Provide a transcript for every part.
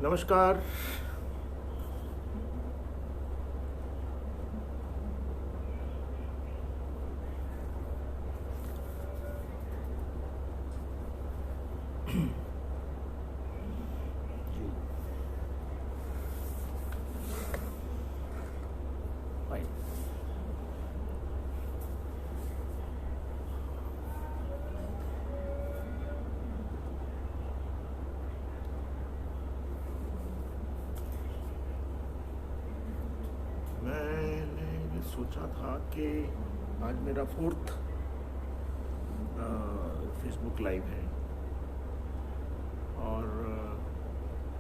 नमस्कार। जी, फाइन। मैंने सोचा था कि आज मेरा 4th फेसबुक लाइव है और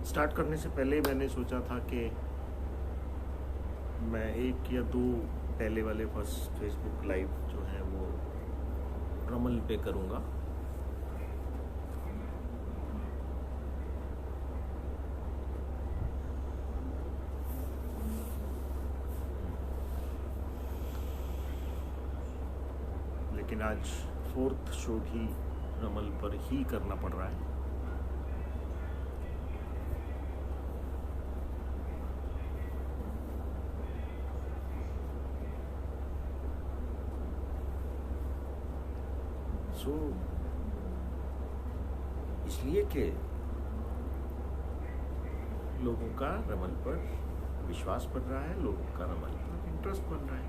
स्टार्ट करने से पहले मैंने सोचा था कि मैं 1 या 2 पहले वाले फर्स्ट फेसबुक लाइव जो है वो रमल पे करूँगा। लेकिन आज 4th शो भी रमल पर ही करना पड़ रहा है। सो इसलिए कि लोगों का रमल पर विश्वास बढ़ रहा है, लोगों का रमल पर इंटरेस्ट बढ़ रहा है।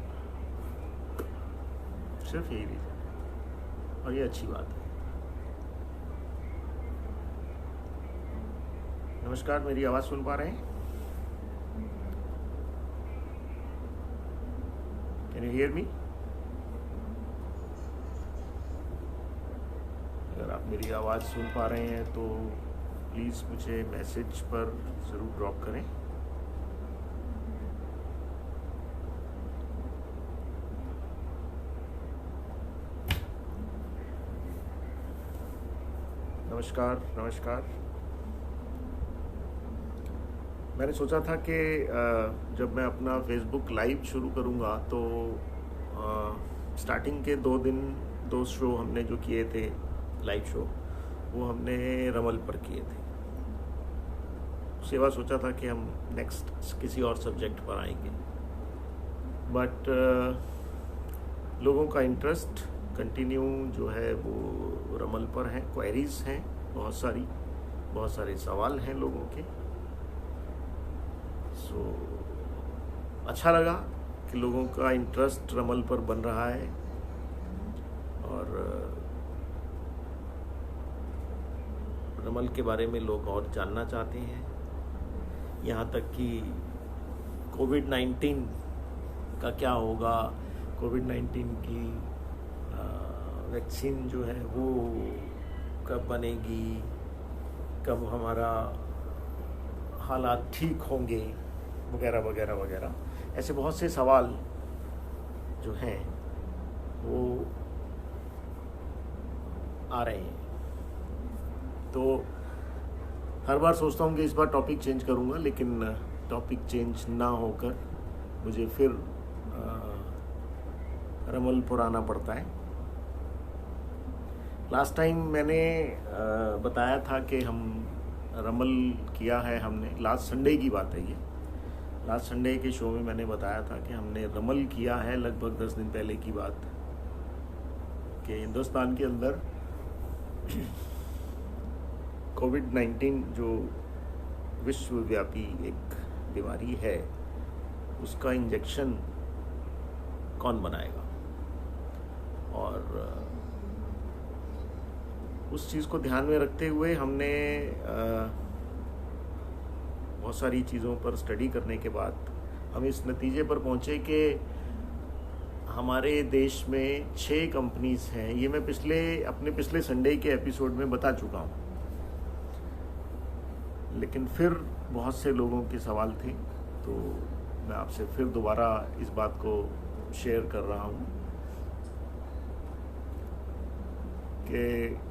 सिर्फ यही रीज़न है और ये अच्छी बात है। नमस्कार, मेरी आवाज़ सुन पा रहे हैं? Can you hear me? अगर आप मेरी आवाज़ सुन पा रहे हैं तो प्लीज़ मुझे मैसेज पर ज़रूर ड्रॉप करें। नमस्कार नमस्कार। मैंने सोचा था कि जब मैं अपना फेसबुक लाइव शुरू करूँगा तो स्टार्टिंग के 2 शो हमने जो किए थे लाइव शो, वो हमने रमल पर किए थे। सेवा सोचा था कि हम नेक्स्ट किसी और सब्जेक्ट पर आएंगे, बट लोगों का इंटरेस्ट कंटिन्यू जो है वो रमल पर है। क्वेरीज हैं बहुत सारे सवाल हैं लोगों के। सो अच्छा लगा कि लोगों का इंटरेस्ट रमल पर बन रहा है और रमल के बारे में लोग और जानना चाहते हैं। यहाँ तक कि कोविड-19 का क्या होगा, कोविड-19 की वैक्सीन जो है वो कब बनेगी, कब हमारा हालात ठीक होंगे, वगैरह वगैरह वगैरह, ऐसे बहुत से सवाल जो हैं वो आ रहे हैं। तो हर बार सोचता हूँ कि इस बार टॉपिक चेंज करूँगा, लेकिन टॉपिक चेंज ना होकर मुझे फिर रमल पर आना पड़ता है। लास्ट टाइम मैंने बताया था कि हम रमल किया है हमने, लास्ट संडे की बात है ये। लास्ट संडे के शो में मैंने बताया था कि हमने रमल किया है, लगभग 10 दिन पहले की बात, कि हिंदुस्तान के अंदर कोविड-19 जो विश्वव्यापी एक बीमारी है, उसका इंजेक्शन कौन बनाएगा। और उस चीज़ को ध्यान में रखते हुए हमने बहुत सारी चीज़ों पर स्टडी करने के बाद हम इस नतीजे पर पहुँचे कि हमारे देश में 6 कंपनीज़ हैं। ये मैं अपने पिछले संडे के एपिसोड में बता चुका हूँ, लेकिन फिर बहुत से लोगों के सवाल थे तो मैं आपसे फिर दोबारा इस बात को शेयर कर रहा हूँ कि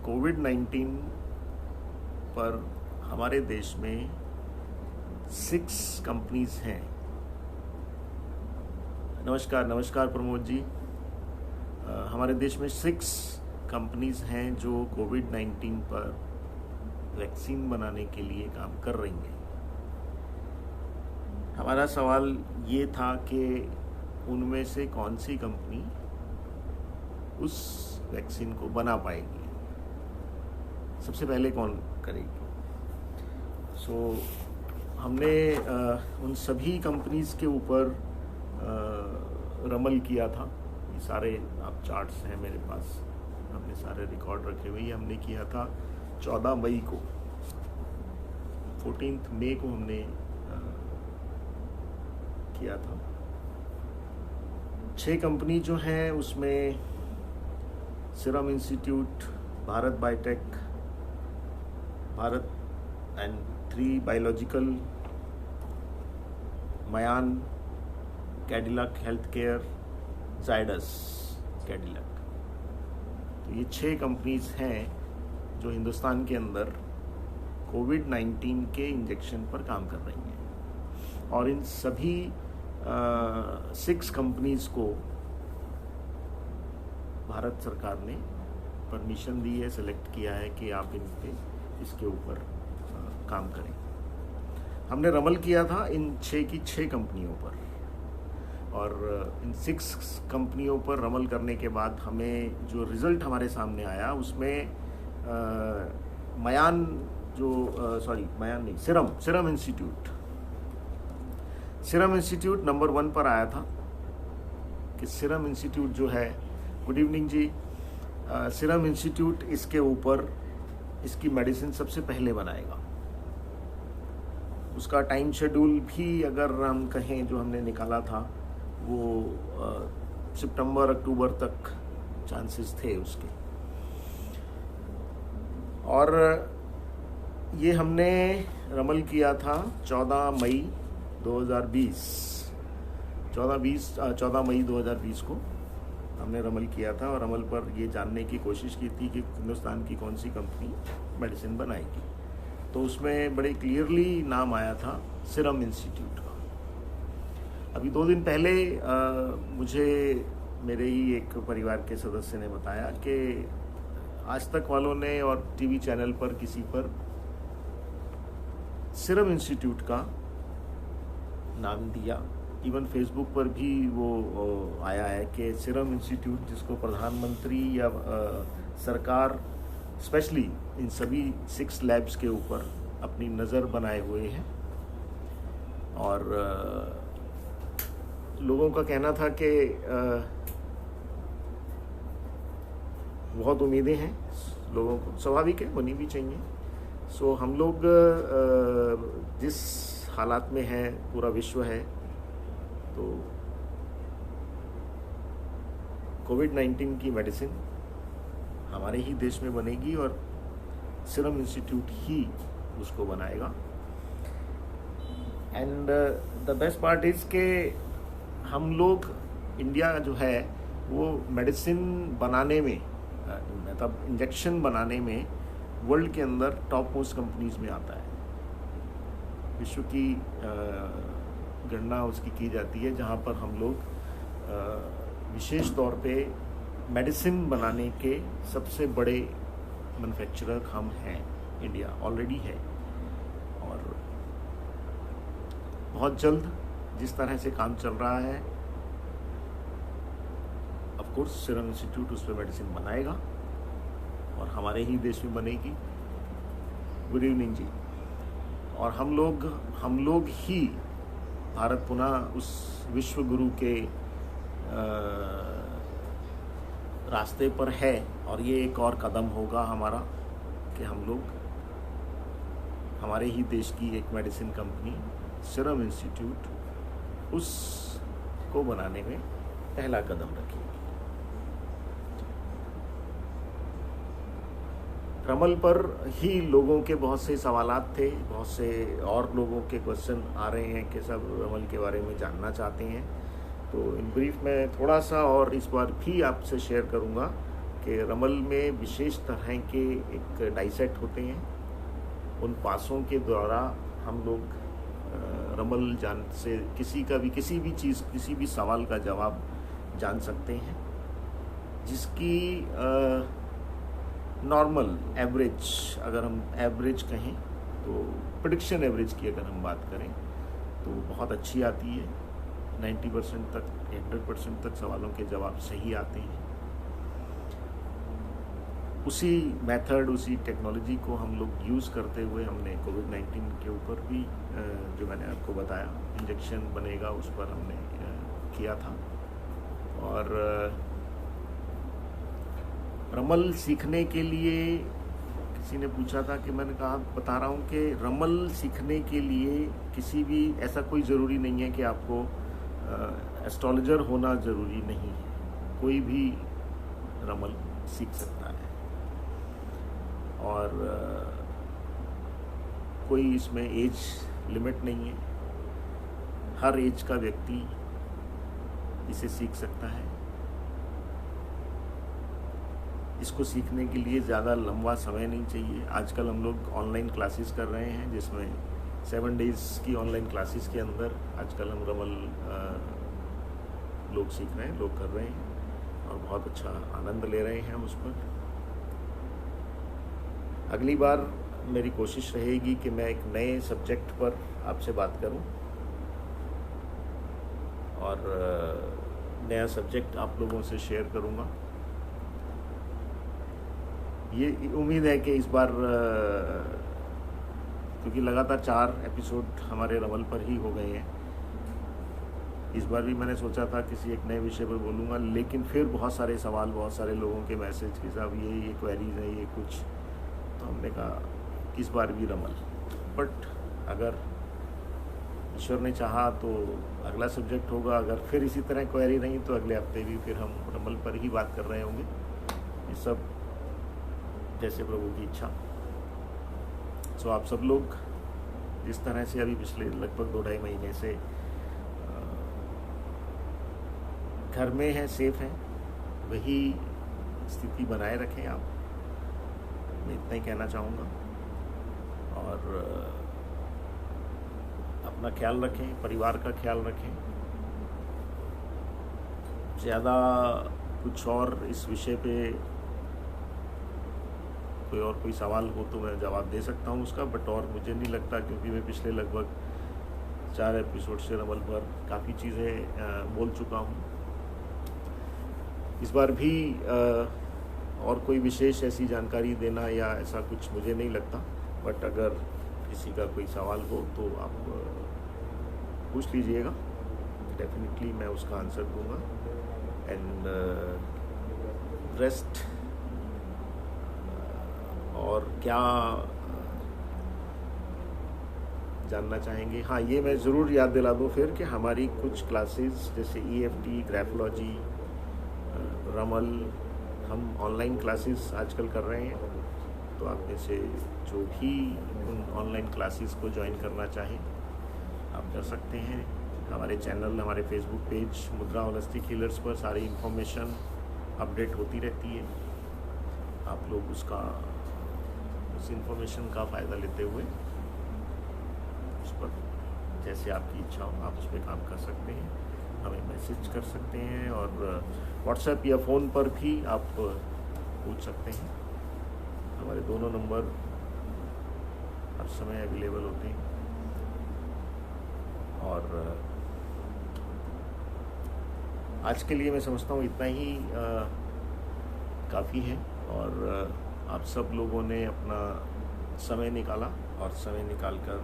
कोविड-19 पर हमारे देश में 6 कंपनीज़ हैं। नमस्कार प्रमोद जी। हमारे देश में 6 कंपनीज़ हैं जो कोविड-19 पर वैक्सीन बनाने के लिए काम कर रही हैं। हमारा सवाल ये था कि उनमें से कौन सी कंपनी उस वैक्सीन को बना पाएगी, सबसे पहले कौन करेगी। हमने उन सभी कंपनीज के ऊपर रमल किया था। ये सारे आप चार्ट्स हैं मेरे पास, हमने सारे रिकॉर्ड रखे हुए। हमने किया था 14 मई को, 14 मई को हमने किया था। 6 कंपनी जो हैं उसमें serum institute, Bharat biotech, Bharat and 3 biological, मयान, कैडिलक हेल्थ केयर, जाइडस कैडिलक। तो ये 6 कंपनीज हैं जो हिंदुस्तान के अंदर कोविड-19 के इंजेक्शन पर काम कर रही हैं। और इन सभी 6 कंपनीज को भारत सरकार ने परमिशन दी है, सेलेक्ट किया है कि आप इन पे इसके ऊपर काम करें। हमने रमल किया था इन 6 की 6 कंपनियों पर, और इन 6 कंपनियों पर रमल करने के बाद हमें जो रिज़ल्ट हमारे सामने आया उसमें मयान मयान नहीं, सीरम इंस्टीट्यूट नंबर 1 पर आया था। कि सीरम इंस्टीट्यूट जो है, गुड इवनिंग जी, सीरम इंस्टीट्यूट इसके ऊपर इसकी मेडिसिन सबसे पहले बनाएगा। उसका टाइम शेड्यूल भी अगर हम कहें जो हमने निकाला था वो सितंबर अक्टूबर तक चांसेस थे उसके। और ये हमने रमल किया था 14 मई 2020 को हमने रमल किया था। और रमल पर ये जानने की कोशिश की थी कि हिंदुस्तान की कौन सी कंपनी मेडिसिन बनाएगी। तो उसमें बड़े क्लियरली नाम आया था सीरम इंस्टीट्यूट का। अभी 2 दिन पहले मुझे मेरे ही एक परिवार के सदस्य ने बताया कि आज तक वालों ने और टीवी चैनल पर किसी पर सीरम इंस्टीट्यूट का नाम दिया। इवन फेसबुक पर भी वो आया है कि सीरम इंस्टीट्यूट, जिसको प्रधानमंत्री या सरकार स्पेशली इन सभी 6 लैब्स के ऊपर अपनी नज़र बनाए हुए हैं। और लोगों का कहना था कि बहुत उम्मीदें हैं लोगों को, स्वाभाविक है, होनी भी चाहिए। सो हम लोग जिस हालात में हैं, पूरा विश्व है, तो कोविड-19 की मेडिसिन हमारे ही देश में बनेगी और सीरम इंस्टीट्यूट ही उसको बनाएगा। And the best part is के हम लोग, इंडिया जो है वो मेडिसिन बनाने में, मतलब इंजेक्शन बनाने में वर्ल्ड के अंदर टॉप मोस्ट कंपनीज में आता है। विश्व की गणना उसकी की जाती है जहाँ पर हम लोग विशेष तौर पे मेडिसिन बनाने के सबसे बड़े मैन्युफैक्चरर हम हैं। इंडिया ऑलरेडी है, और बहुत जल्द जिस तरह से काम चल रहा है, ऑफ कोर्स सीरम इंस्टीट्यूट उस पर मेडिसिन बनाएगा और हमारे ही देश में बनेगी। गुड इवनिंग जी। और हम लोग ही भारत पुनः उस विश्व गुरु के रास्ते पर है। और ये एक और कदम होगा हमारा कि हम लोग हमारे ही देश की एक मेडिसिन कंपनी सीरम इंस्टीट्यूट उसको बनाने में पहला कदम रखेगी। रमल पर ही लोगों के बहुत से सवालात थे, बहुत से और लोगों के क्वेश्चन आ रहे हैं कि सब रमल के बारे में जानना चाहते हैं। तो इन ब्रीफ में थोड़ा सा और इस बार भी आपसे शेयर करूंगा कि रमल में विशेष तरह के एक डाइसेट होते हैं। उन पासों के द्वारा हम लोग रमल जान से किसी भी चीज़, किसी भी सवाल का जवाब जान सकते हैं, जिसकी नॉर्मल एवरेज, अगर हम एवरेज कहें तो प्रेडिक्शन एवरेज की अगर हम बात करें तो बहुत अच्छी आती है। 90% तक 100% तक सवालों के जवाब सही आते हैं। उसी मेथड, उसी टेक्नोलॉजी को हम लोग यूज़ करते हुए हमने कोविड-19 के ऊपर भी जो मैंने आपको बताया इंजेक्शन बनेगा, उस पर हमने किया था। और रमल सीखने के लिए किसी ने पूछा था कि मैंने कहा बता रहा हूँ कि रमल सीखने के लिए किसी भी ऐसा कोई ज़रूरी नहीं है कि आपको एस्ट्रोलॉजर होना ज़रूरी नहीं है, कोई भी रमल सीख सकता है। और कोई इसमें एज लिमिट नहीं है, हर एज का व्यक्ति इसे सीख सकता है। इसको सीखने के लिए ज़्यादा लंबा समय नहीं चाहिए। आजकल हम लोग ऑनलाइन क्लासेस कर रहे हैं, जिसमें 7 डेज़ की ऑनलाइन क्लासेस के अंदर आजकल हम रमल लोग सीख रहे हैं, लोग कर रहे हैं और बहुत अच्छा आनंद ले रहे हैं हम उस पर। अगली बार मेरी कोशिश रहेगी कि मैं एक नए सब्जेक्ट पर आपसे बात करूं और नया सब्जेक्ट आप लोगों से शेयर करूंगा। ये उम्मीद है कि इस बार क्योंकि लगातार 4 एपिसोड हमारे रमल पर ही हो गए हैं, इस बार भी मैंने सोचा था किसी एक नए विषय पर बोलूँगा, लेकिन फिर बहुत सारे सवाल, बहुत सारे लोगों के मैसेज कि साहब ये क्वेरीज है, ये कुछ, तो हमने कहा इस बार भी रमल। बट अगर ईश्वर ने चाहा तो अगला सब्जेक्ट होगा। अगर फिर इसी तरह क्वेरी नहीं तो अगले हफ्ते भी फिर हम रमल पर ही बात कर रहे होंगे। ये सब जैसे प्रभु की इच्छा। सो आप सब लोग जिस तरह से अभी पिछले लगभग 2-2.5 महीने से घर में हैं, सेफ हैं, वही स्थिति बनाए रखें आप। मैं इतना ही कहना चाहूँगा। और अपना ख्याल रखें, परिवार का ख्याल रखें। ज़्यादा कुछ और इस विषय पे कोई सवाल हो तो मैं जवाब दे सकता हूँ उसका, बट और मुझे नहीं लगता, क्योंकि मैं पिछले लगभग 4 एपिसोड से रमल पर काफ़ी चीज़ें बोल चुका हूँ। इस बार भी और कोई विशेष ऐसी जानकारी देना या ऐसा कुछ मुझे नहीं लगता, बट अगर किसी का कोई सवाल हो तो आप पूछ लीजिएगा, डेफिनेटली मैं उसका आंसर दूंगा। एंड रेस्ट और क्या जानना चाहेंगे, हाँ ये मैं ज़रूर याद दिला दूँ फिर कि हमारी कुछ क्लासेस जैसे EFT, ग्राफोलॉजी, रमल, हम ऑनलाइन क्लासेस आजकल कर रहे हैं। तो आप में से जो भी उन ऑनलाइन क्लासेस को ज्वाइन करना चाहें आप कर सकते हैं। हमारे चैनल, हमारे फेसबुक पेज मुद्रा होलिस्टिक हीलर्स पर सारी इन्फॉर्मेशन अपडेट होती रहती है। आप लोग उस इन्फॉर्मेशन का फ़ायदा लेते हुए उस पर जैसे आपकी इच्छा हो आप उस पर काम कर सकते हैं, हमें मैसेज कर सकते हैं और व्हाट्सएप या फ़ोन पर भी आप पूछ सकते हैं। हमारे दोनों नंबर हर समय अवेलेबल होते हैं। और आज के लिए मैं समझता हूँ इतना ही काफ़ी है। और आप सब लोगों ने अपना समय निकाला और समय निकालकर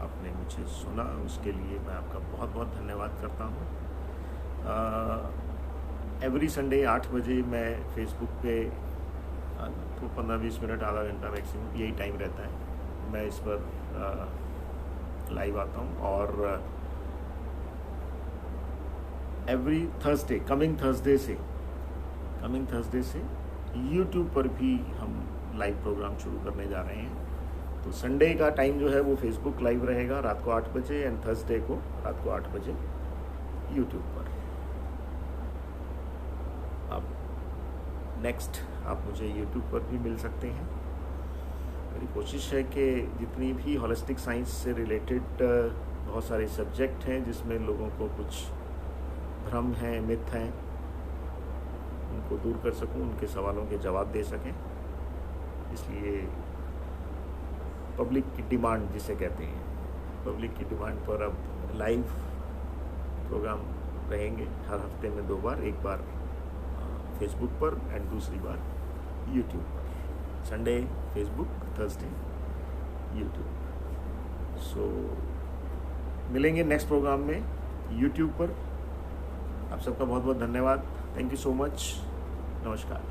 आपने मुझे सुना, उसके लिए मैं आपका बहुत बहुत धन्यवाद करता हूँ। एवरी संडे 8 बजे मैं फेसबुक पे तो 15-20 मिनट, आधा घंटा मैक्सिमम यही टाइम रहता है, मैं इस पर लाइव आता हूँ। और एवरी थर्सडे, कमिंग थर्सडे से यूट्यूब पर भी हम लाइव प्रोग्राम शुरू करने जा रहे हैं। तो संडे का टाइम जो है वो फेसबुक लाइव रहेगा रात को 8 बजे एंड थर्सडे को रात को 8 बजे यूट्यूब पर। अब नेक्स्ट आप मुझे यूट्यूब पर भी मिल सकते हैं। मेरी कोशिश है कि जितनी भी होलिस्टिक साइंस से रिलेटेड बहुत सारे सब्जेक्ट हैं जिसमें लोगों को कुछ भ्रम है, मिथ हैं, उनको दूर कर सकूं, उनके सवालों के जवाब दे सकें। इसलिए पब्लिक की डिमांड जिसे कहते हैं पब्लिक की डिमांड पर अब लाइव प्रोग्राम रहेंगे हर हफ्ते में 2 बार, एक बार फेसबुक पर एंड दूसरी बार यूट्यूब पर। Sunday Facebook, Thursday YouTube. So मिलेंगे नेक्स्ट प्रोग्राम में यूट्यूब पर। आप सबका बहुत बहुत धन्यवाद। Thank you so much. नमस्कार।